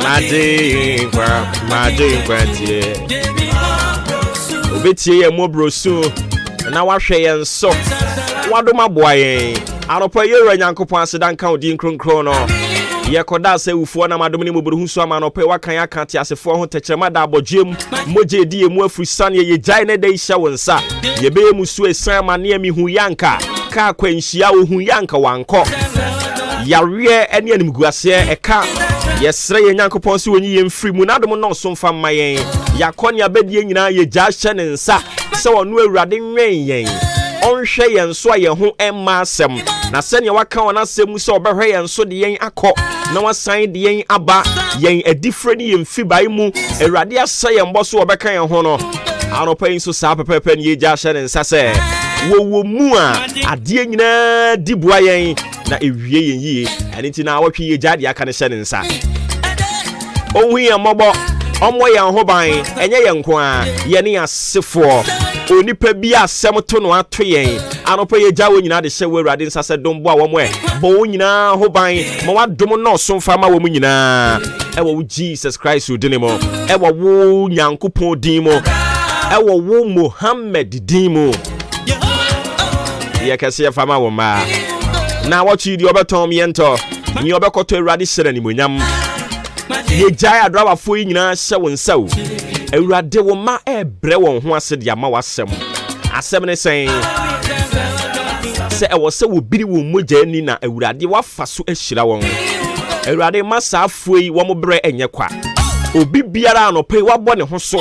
Maje Quantie. Obetie ye mo brosu. Na wahwe ye nso. Wado maboa ye. Anopa ye ra Nyankopon asedan kan odi nkronkron no. Ye koda se ufo na madom ni moburu so ama anopa wakan akante asefo ho tekrema da abodjem moje di emu afurisan ye gyae ne dai hya wonsa. Ye be mu so esan ma ne mi hu yanka. Ka kwanhia wo hu yanka wanko. Yareɛ ene animguase eka yesre ye Nyankopon se wonyi ye mfiri mu nadom no so mfa ma yen yakɔne abedie nyina ye gya hye ne nsa se wonu awurade nwen yen onhwɛ yen so ye ho emma asɛm na sɛ ne waka wona asɛm se obɛhwɛ yen so de yen akɔ na wasan de yen aba yen adifre ne yen fi bai mu awurade asɛ yen bɔ so obɛka yen ho no anopa yin so saa pepepe ne ye gya hye ne nsa sɛ wo mu a ade nyina dibua yen na ewie yen yie aniti na awotwe ye gya de aka ne hye ne nsa ohu yen mɔbɔ ɔmɔ yen ho ban enye yen ko a ye ne asefo onipa bi asɛm to no ato yen anopa ye gya wo nyina de hye wo awurade nsa sɛ dombo a wo mo bɔ wo nyina ho ban ma wadom no so mfa ma wo mu nyina ɛwɔ wo Jesus Christ udine mo ɛwɔ wo Nyankopɔn din mo ɛwɔ wo Muhammad din mo ye kase ye fama wo ma na wachi di obetom yento ni obekoto awurade hyere ni monyam ye gyae adrawafo yi nyina hye wo nsa o awurade wo ma ebre won ho ase de ama wasem asem ne sen se ewo se wo biri wo mogya ni na awurade wafa so ahyira won awurade masa afo yi wo mo bre enye kwa obi biara anope wabɔ ne ho so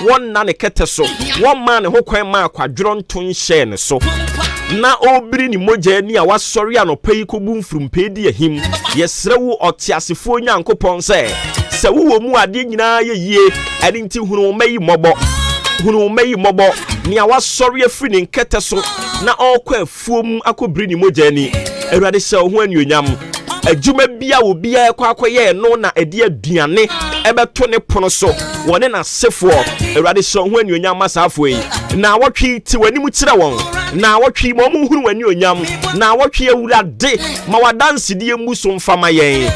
won na ne kete so won ma ne ho kwan ma akwadworo nton hye ne so na obiri ni mogya ni a wasori anopa yi kobu mfrumpe di ahim yesre wo otiasefo Nyankopon se wo mu ade nyina ye yie ade nti hunu mayi mobo ni a wasori afiri ne nkete so na okwa afuom akobiri ni mogya ni awurade se ho anuonyam adwuma bia wo bia akwakoye no na ade aduane ebeto ne pono so wone na sefo awurade se ho anuonyam masafo yi na wotwe ti wani mu kire won na wotwe mo mu hunu wani onyam na wotwe awurade ma wadanse die mu so mfama yen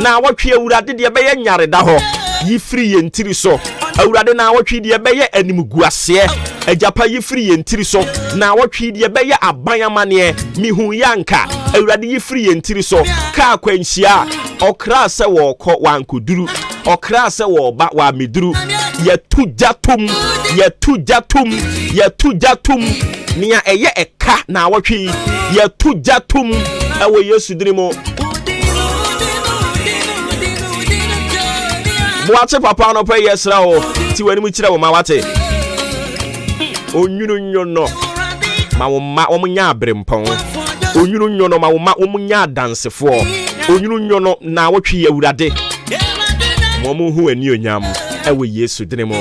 na wotwe awurade de be ye nyare da ho yifiri ye ntiri so awurade na wotwe de be ye animguase ajapa yifiri ye ntiri so na wotwe de be ye abanyamane mihu yanka awurade yifiri ye ntiri so ka kwanhia okra se wo kɔ wankoduru okra se wo ba wa meduru yetujatum nia eye eka na wotwe yetujatum ewo Yesu dirimo Mwate papa no pe yesra o ti wani mu kire wo ma wate onyunu nyono ma wo ma wo nya abrempon onyunu nyono ma wo ma wo nya dansefo onyunu nyono na wotwe awurade mo mu hu ani onyam ewo Yesu dirimo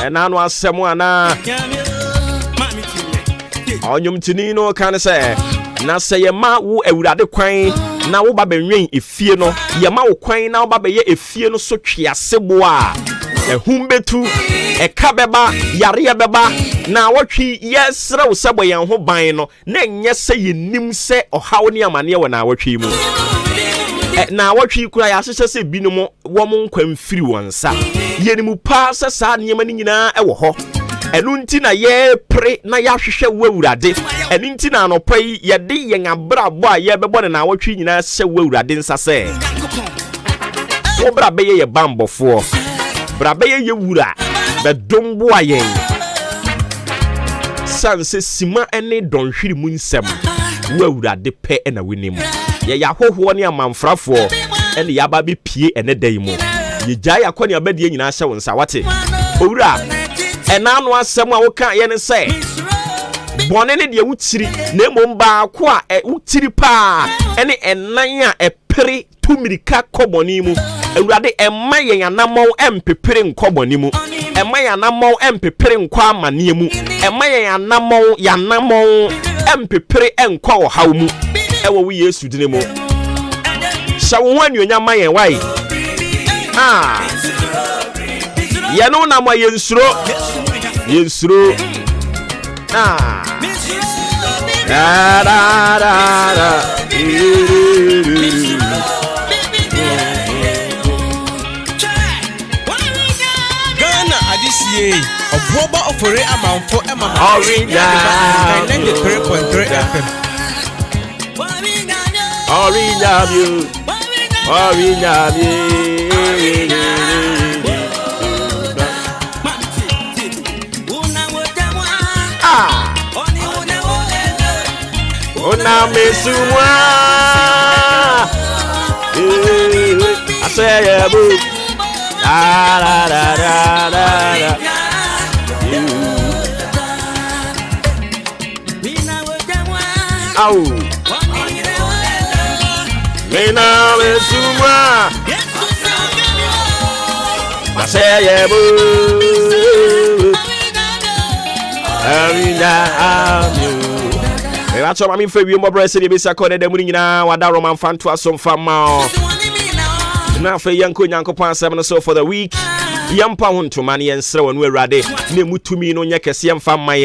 enano asɛm ana onyum tini no kan sɛ na sɛ ye ma wo awurade kwan na wo ba benwen efie no ye ma wo kwan na wo ba beye efie no so twiasebo a ehum betu eka beba yare beba na wotwi yesre wo sebo yen ho ban no na enye sɛ yenim sɛ ɔhaw ne amane wɔ na wotwi mu na wotwi kura ya hyehyɛ sɛ binom wo mo nkwamfiri wonsa yenimu pa sɛ saa nneɛma ni nyinaa ɛwɔ hɔ enu nti na ye pre na ya hwehwɛ wo awurade enu nti na anopa yi ye de yen abrabo a ye bɛbɔ ne na wotwi nyinaa hyɛ wo awurade nsa sɛ wo bra bɛyɛ ye bambɔfo bra bɛyɛ ye wura bɛdombo a yen sanse sima ene donhwiri mu nsɛm wo awurade pɛ na winim ye ya hoho ne amanfrafo ene ya ba bi pie ene dai mu ye gya ya kɔ ne abadie nyinaa hyɛ wo nsa wate owura enano asɛm a woka ye ne sɛ bɔne ne de wutiri na emom baako a wutiri pa ene enan a epere tumirika kɔbɔne mu awurade emma ye yanamɔw empepere nkɔbɔne mu emma yanamɔw empepere nkɔ amane mu emma ye yanamɔw empepere nkɔ ɔhaw mu ɛwɔ wo Yesu dine mu hyɛ wo ho anuonyam ma yɛn wai yɛno na mo yɛnsuro da Woba ofore amount for Emma. Original. Ona mesumwa I say yeah boo da da da da da au Mina mesumwa I say yeah boo that's what I mean for you, my brother. Said you be seconded the morning now. What that Roman fan to us some fam now. Now for Yanko Pan 7 so for the week. Yampa want to money and so when we're ready. Ne mutu mi no nyakesi yam fam my